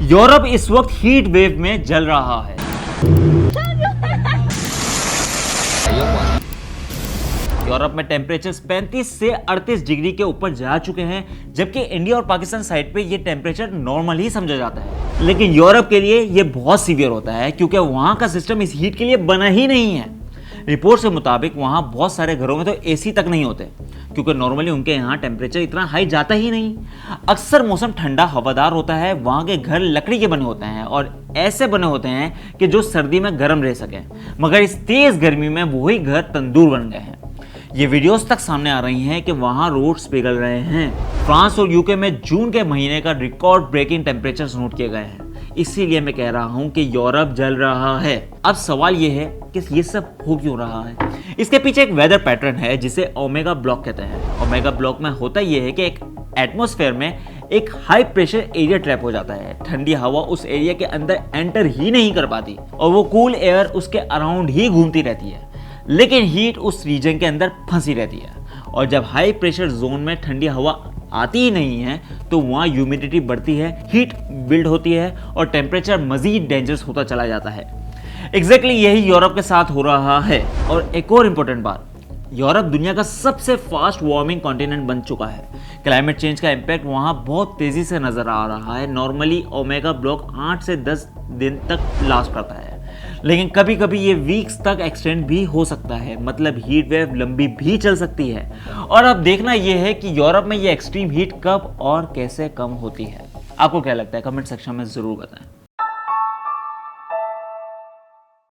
Europe इस वक्त heat wave में जल रहा है। यूरोप में टेम्परेचर 35 से 38 डिग्री के ऊपर जा चुके हैं, जबकि इंडिया और पाकिस्तान साइड पे ये टेम्परेचर नॉर्मल ही समझा जाता है। लेकिन यूरोप के लिए ये बहुत सीवियर होता है, क्योंकि वहां का सिस्टम इस हीट के लिए बना ही नहीं है। रिपोर्ट के मुताबिक वहां बहुत सारे घरों में तो एसी तक नहीं होते, क्योंकि नॉर्मली उनके यहाँ टेम्परेचर इतना हाई जाता ही नहीं। अक्सर मौसम ठंडा हवादार होता है, वहाँ के घर लकड़ी के बने होते हैं और ऐसे बने होते हैं कि जो सर्दी में गर्म रह सकें, मगर इस तेज़ गर्मी में वही घर तंदूर बन गए हैं। ये वीडियोस तक सामने आ रही हैं कि वहाँ रोड्स पिघल रहे हैं। फ्रांस और यूके में जून के महीने का रिकॉर्ड ब्रेकिंग टेम्परेचर्स नोट किए गए हैं। इसीलिए मैं कह रहा हूँ कि यूरोप जल रहा है। अब सवाल ये है कि ये सब हो क्यों रहा है। इसके पीछे एक वेदर पैटर्न है जिसे ओमेगा ब्लॉक कहते हैं। ओमेगा ब्लॉक में होता यह है कि एक एटमॉस्फेयर में एक हाई प्रेशर एरिया ट्रैप हो जाता है। ठंडी हवा उस एरिया के अंदर एंटर ही नहीं कर पाती और वो कूल एयर उसके अराउंड ही घूमती रहती है, लेकिन हीट उस रीजन के अंदर फंसी रहती है। और जब हाई प्रेशर जोन में ठंडी हवा आती ही नहीं है तो वहाँ ह्यूमिडिटी बढ़ती है, हीट बिल्ड होती है और टेम्परेचर मजीद डेंजरस होता चला जाता है। एग्जैक्टली यही यूरोप के साथ हो रहा है। और एक और इम्पोर्टेंट बात, यूरोप दुनिया का सबसे फास्ट वार्मिंग कॉन्टिनेंट बन चुका है। क्लाइमेट चेंज का इम्पैक्ट वहाँ बहुत तेज़ी से नज़र आ रहा है। नॉर्मली ओमेगा ब्लॉक 8 से 10 दिन तक लास्ट करता है, लेकिन कभी कभी ये वीक्स तक एक्सटेंड भी हो सकता है। मतलब हीट वेव लंबी भी चल सकती है। और अब देखना यह है कि यूरोप में ये एक्सट्रीम हीट कब और कैसे कम होती है। आपको क्या लगता है? कमेंट सेक्शन में ज़रूर बताएं।